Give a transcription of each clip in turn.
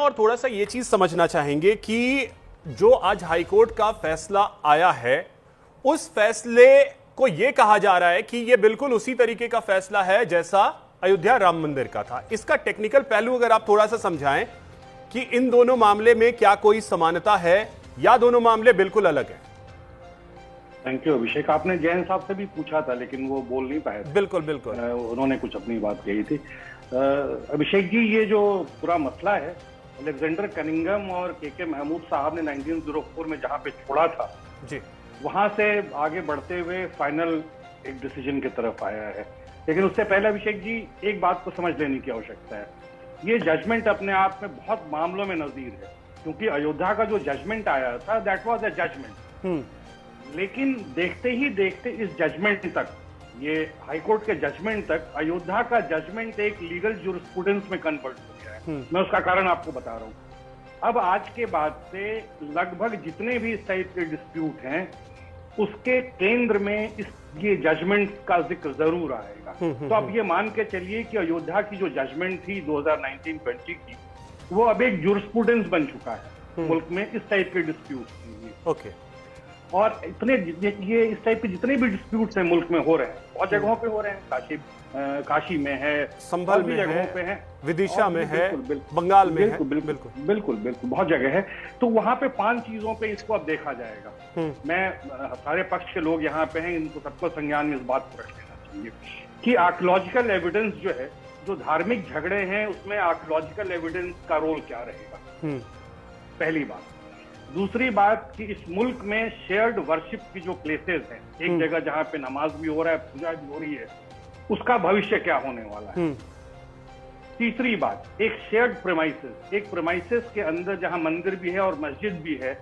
और थोड़ा सा ये चीज समझना चाहेंगे कि जो आज हाईकोर्ट का फैसला आया है, उस फैसले को यह कहा जा रहा है कि यह बिल्कुल उसी तरीके का फैसला है जैसा अयोध्या राम मंदिर का था। इसका टेक्निकल पहलू अगर आप थोड़ा सा समझाएं कि इन दोनों मामले में क्या कोई समानता है या दोनों मामले बिल्कुल अलग हैं। थैंक यू अभिषेक। आपने जैन साहब से भी पूछा था लेकिन वो बोल नहीं पाए। बिल्कुल बिल्कुल, उन्होंने कुछ अपनी बात कही थी। अभिषेक जी, ये जो पूरा मसला है, अलेक्जेंडर कनिंघम और के महमूद साहब ने 1904 में जहां पे छोड़ा था जी, वहां से आगे बढ़ते हुए फाइनल एक डिसीजन की तरफ आया है। लेकिन उससे पहले अभिषेक जी, एक बात को समझ लेने की आवश्यकता है। ये जजमेंट अपने आप में बहुत मामलों में नजीर है, क्योंकि अयोध्या का जो जजमेंट आया था दैट वाज अ जजमेंट, लेकिन देखते ही देखते इस जजमेंट तक, ये हाईकोर्ट के जजमेंट तक, अयोध्या का जजमेंट एक लीगल जूरिस्प्रूडेंस में कन्वर्ट हो गया है। मैं उसका कारण आपको बता रहा हूं। अब आज के बाद से लगभग जितने भी इस टाइप के डिस्प्यूट हैं, उसके केंद्र में ये जजमेंट का जिक्र जरूर आएगा। तो अब ये मान के चलिए कि अयोध्या की जो जजमेंट थी 2019-20 की, वो अब एक जूरिस्प्रूडेंस बन चुका है मुल्क में इस टाइप के डिस्प्यूट के लिए। ओके। और इतने ये इस टाइप के जितने भी डिस्प्यूट्स हैं मुल्क में हो रहे हैं, बहुत जगहों पे हो रहे हैं। काशी में है, संभल में जगहों है, पे है, विदिशा में है, बंगाल में है, बिल्कुल बहुत जगह है। तो वहां पे 5 चीजों पे इसको अब देखा जाएगा। मैं सारे पक्ष के लोग यहाँ पे हैं, इनको सबको संज्ञान में इस बात को रख लेना चाहिए कि आर्कियोलॉजिकल एविडेंस जो है, जो धार्मिक झगड़े हैं उसमें आर्कियोलॉजिकल एविडेंस का रोल क्या रहेगा, पहली बात। दूसरी बात कि इस मुल्क में शेयर्ड वर्शिप की जो प्लेसेस हैं, एक जगह जहां पे नमाज भी हो रहा है, पूजा भी हो रही है, उसका भविष्य क्या होने वाला है। तीसरी बात, एक शेयर्ड प्रेमाइसेस, एक प्रेमाइसेस के अंदर जहां मंदिर भी है और मस्जिद भी है,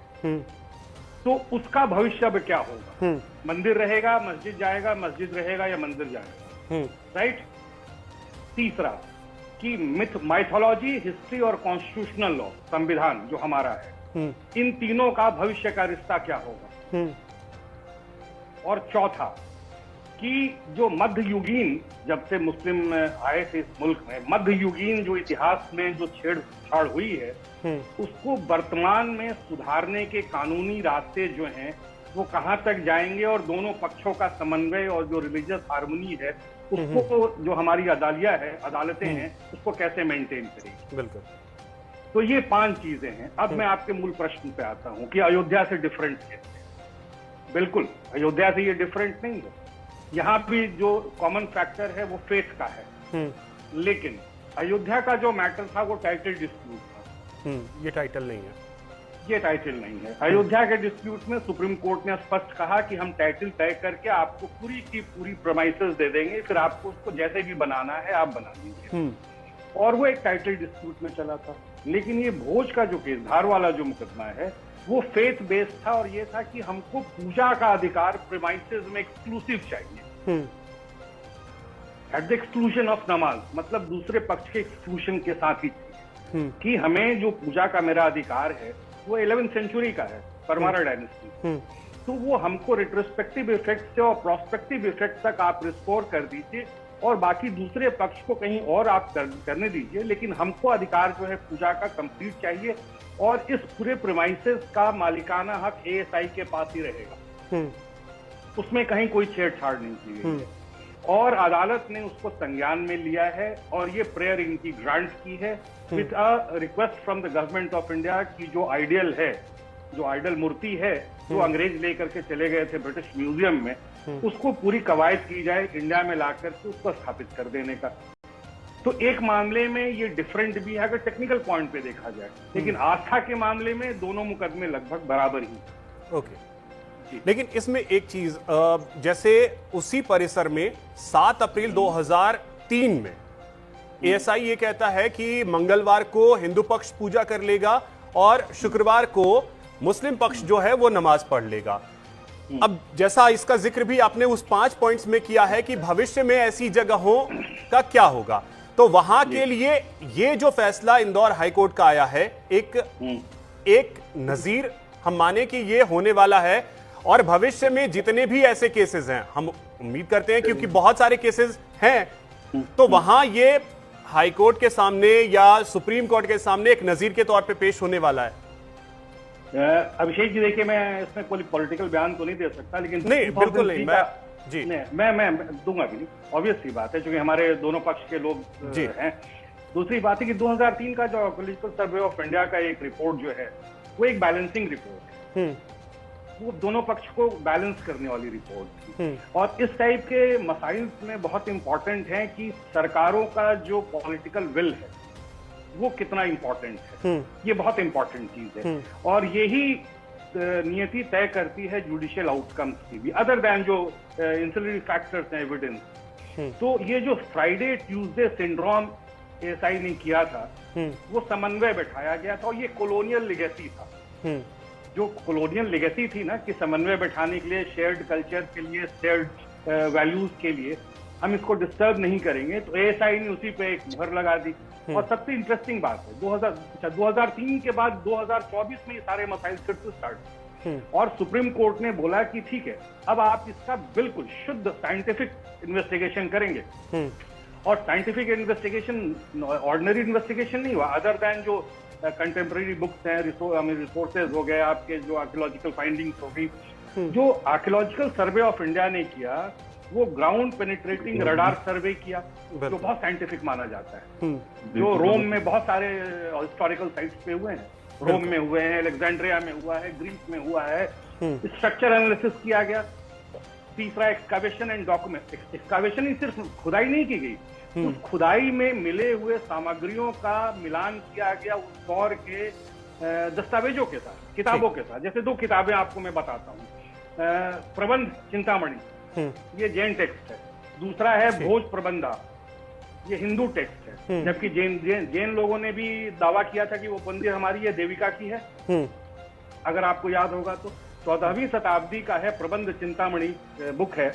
तो उसका भविष्य अब क्या होगा। मंदिर रहेगा, मस्जिद जाएगा, मस्जिद रहेगा या मंदिर जाएगा, राइट। तीसरा कि माइथोलॉजी, हिस्ट्री और कॉन्स्टिट्यूशनल लॉ, संविधान जो हमारा है, इन तीनों का भविष्य का रिश्ता क्या होगा। और चौथा कि जो मध्ययुगीन, जब से मुस्लिम आए थे इस मुल्क में, मध्ययुगीन जो इतिहास में जो छेड़छाड़ हुई है, उसको वर्तमान में सुधारने के कानूनी रास्ते जो हैं वो कहां तक जाएंगे, और दोनों पक्षों का समन्वय और जो रिलीजियस हार्मनी है उसको, जो हमारी अदालतें हैं, उसको कैसे मेंटेन करेंगे। बिल्कुल। तो ये 5 चीजें हैं। अब मैं आपके मूल प्रश्न पे आता हूं कि अयोध्या से डिफरेंट है। बिल्कुल अयोध्या से ये डिफरेंट नहीं है। यहाँ भी जो कॉमन फैक्टर है वो फेथ का है, लेकिन अयोध्या का जो मैटर था वो टाइटल डिस्प्यूट था। ये टाइटल नहीं है, ये टाइटल नहीं है। अयोध्या के डिस्प्यूट में सुप्रीम कोर्ट ने स्पष्ट कहा कि हम टाइटल तय करके आपको पूरी की पूरी प्रेमाइसेस दे देंगे, फिर आपको उसको जैसे भी बनाना है आप बना दीजिए। और वो एक टाइटल डिस्प्यूट में चला था। लेकिन ये भोज का जो केस, धार वाला जो मुकदमा है, वो फेथ बेस्ड था, और ये था कि हमको पूजा का अधिकार प्रेमाइसेस में एक्सक्लूसिव चाहिए, एट द एक्सक्लूजन ऑफ नमाज, मतलब दूसरे पक्ष के एक्सक्लूजन के साथ ही चाहिए कि हमें जो पूजा का मेरा अधिकार है वो 11वीं सेंचुरी का है, परमारा डायनेस्टी, तो वो हमको रिट्रोस्पेक्टिव इफेक्ट से और प्रोस्पेक्टिव इफेक्ट तक आप रिस्टोर कर दीजिए, और बाकी दूसरे पक्ष को कहीं और आप करने दीजिए, लेकिन हमको अधिकार जो है पूजा का कंप्लीट चाहिए, और इस पूरे प्रेमाइसेस का मालिकाना हक एएसआई के पास ही रहेगा, उसमें कहीं कोई छेड़छाड़ नहीं की गई है। और अदालत ने उसको संज्ञान में लिया है, और ये प्रेयर इनकी ग्रांट की है with a request from the government of India की जो आइडियल है, जो आइडल मूर्ति है, जो अंग्रेज लेकर के चले गए थे ब्रिटिश म्यूजियम में, उसको पूरी कवायद की जाए इंडिया में लाकर के उसको स्थापित कर देने का। तो एक मामले में ये डिफरेंट भी है अगर टेक्निकल पॉइंट पे देखा जाए, लेकिन आस्था के मामले में दोनों मुकदमे लगभग बराबर ही। ओके। लेकिन इसमें एक चीज, जैसे उसी परिसर में 7 अप्रैल 2003 में एएसआई ये कहता है कि मंगलवार को हिंदू पक्ष पूजा कर लेगा और शुक्रवार को मुस्लिम पक्ष जो है वो नमाज पढ़ लेगा। अब जैसा इसका जिक्र भी आपने उस 5 पॉइंट्स में किया है कि भविष्य में ऐसी जगहों का क्या होगा, तो वहां के लिए ये जो फैसला इंदौर हाईकोर्ट का आया है, एक नजीर हम माने कि ये होने वाला है, और भविष्य में जितने भी ऐसे केसेस हैं, हम उम्मीद करते हैं क्योंकि बहुत सारे केसेस हैं, तो वहां ये हाई कोर्ट के सामने या सुप्रीम कोर्ट के सामने एक नजीर के तौर पे पेश होने वाला है? अभिषेक जी देखिए, मैं इसमें कोई पॉलिटिकल बयान तो नहीं दे सकता, लेकिन नहीं बिल्कुल नहीं, मैं दूंगा भी नहीं, ऑब्वियस सी बात है, क्योंकि हमारे दोनों पक्ष के लोग हैं। दूसरी बात है कि 2003 का जो आर्कियोलॉजिकल सर्वे ऑफ इंडिया का एक रिपोर्ट जो है वो एक बैलेंसिंग रिपोर्ट है, वो दोनों पक्ष को बैलेंस करने वाली रिपोर्ट थी। और इस टाइप के मसाइल में बहुत इंपॉर्टेंट है कि सरकारों का जो पॉलिटिकल विल है वो कितना इंपॉर्टेंट है, ये बहुत इंपॉर्टेंट चीज है। और यही नियति तय करती है जुडिशियल आउटकम्स की भी, अदर देन जो इंसिलरी फैक्टर्स हैं, एविडेंस। तो ये जो फ्राइडे ट्यूसडे सिंड्रोम एएसआई ने किया था, वो समन्वय बैठाया गया था, और ये कॉलोनियल लेगेसी था। जो कॉलोनियल लेगेसी थी ना, कि समन्वय बैठाने के लिए, शेयर्ड कल्चर के लिए, शेयर्ड वैल्यूज के लिए हम इसको डिस्टर्ब नहीं करेंगे, तो एएसआई ने उसी पे एक मुहर लगा दी। और सबसे इंटरेस्टिंग बात है, 2003 के बाद 2024 में ये सारे मसाइल फिर से स्टार्ट, और सुप्रीम कोर्ट ने बोला कि ठीक है, अब आप इसका बिल्कुल शुद्ध साइंटिफिक इन्वेस्टिगेशन करेंगे। और साइंटिफिक इन्वेस्टिगेशन ऑर्डिनरी इन्वेस्टिगेशन नहीं हुआ, अदर देन जो कंटेम्प्रेरी बुक्स हैं, रिसोर्सेज हो गए, आपके जो आर्कियोलॉजिकल फाइंडिंग्स हो गई। जो आर्कियोलॉजिकल सर्वे ऑफ इंडिया ने किया वो ग्राउंड पेनिट्रेटिंग रडार सर्वे किया, जो बहुत साइंटिफिक माना जाता है, जो रोम में बहुत सारे हिस्टोरिकल साइट्स पे हुए हैं, रोम में हुए हैं, अलेक्जेंड्रिया में हुआ है, ग्रीस में हुआ है। स्ट्रक्चर एनालिसिस किया गया। तीसरा एक्सकावेशन एंड डॉक्यूमेंट, एक्सकावेशन ही सिर्फ खुदाई नहीं की गई, उस खुदाई में मिले हुए सामग्रियों का मिलान किया गया उस दौर के दस्तावेजों के साथ, किताबों के साथ। जैसे 2 किताबें आपको मैं बताता हूँ। प्रबंध चिंतामणि, ये जैन टेक्स्ट है। दूसरा है भोज प्रबंधा, ये हिंदू टेक्स्ट है, जबकि जैन लोगों ने भी दावा किया था कि वो मंदिर हमारी है, देविका की है। अगर आपको याद होगा तो 14वीं शताब्दी का है, प्रबंध चिंतामणि बुक है,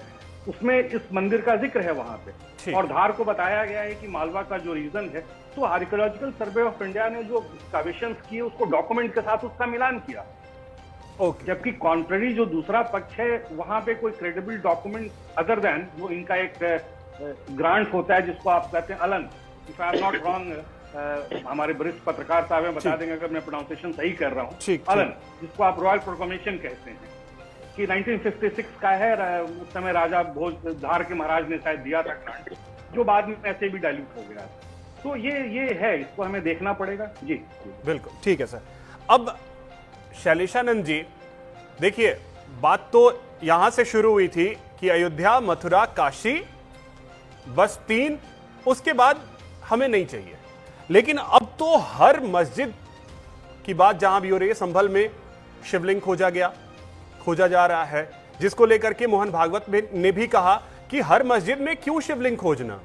उसमें इस मंदिर का जिक्र है वहां पे, और धार को बताया गया है कि मालवा का जो रीजन है। तो आर्कियोलॉजिकल सर्वे ऑफ इंडिया ने जो एक्सकावेशंस किए उसको डॉक्यूमेंट के साथ उसका मिलान किया। जबकि कॉन्ट्ररी जो दूसरा पक्ष है, वहां पे कोई क्रेडिबल डॉक्यूमेंट अदर देन वो इनका एक ग्रांट होता है, जिसको आप कहते हैं Alan, if I am not wrong, हमारे वरिष्ठ पत्रकार साहब हैं, बता देंगे अगर मैं प्रोनाउंसिएशन सही कर रहा हूँ। अलन, जिसको आप रॉयल प्रोक्लेमेशन कहते हैं, कि 1956 का है। उस समय राजा भोज धार के महाराज ने शायद दिया था ग्रांट, जो बाद में ऐसे भी डाइल्यूट हो गया। तो ये है, इसको हमें देखना पड़ेगा। जी बिल्कुल ठीक है सर। अब शैलेशानंद जी देखिए, बात तो यहां से शुरू हुई थी कि अयोध्या, मथुरा, काशी, बस 3, उसके बाद हमें नहीं चाहिए। लेकिन अब तो हर मस्जिद की बात जहां भी हो रही है, संभल में शिवलिंग खोजा जा रहा है, जिसको लेकर के मोहन भागवत ने भी कहा कि हर मस्जिद में क्यों शिवलिंग खोजना।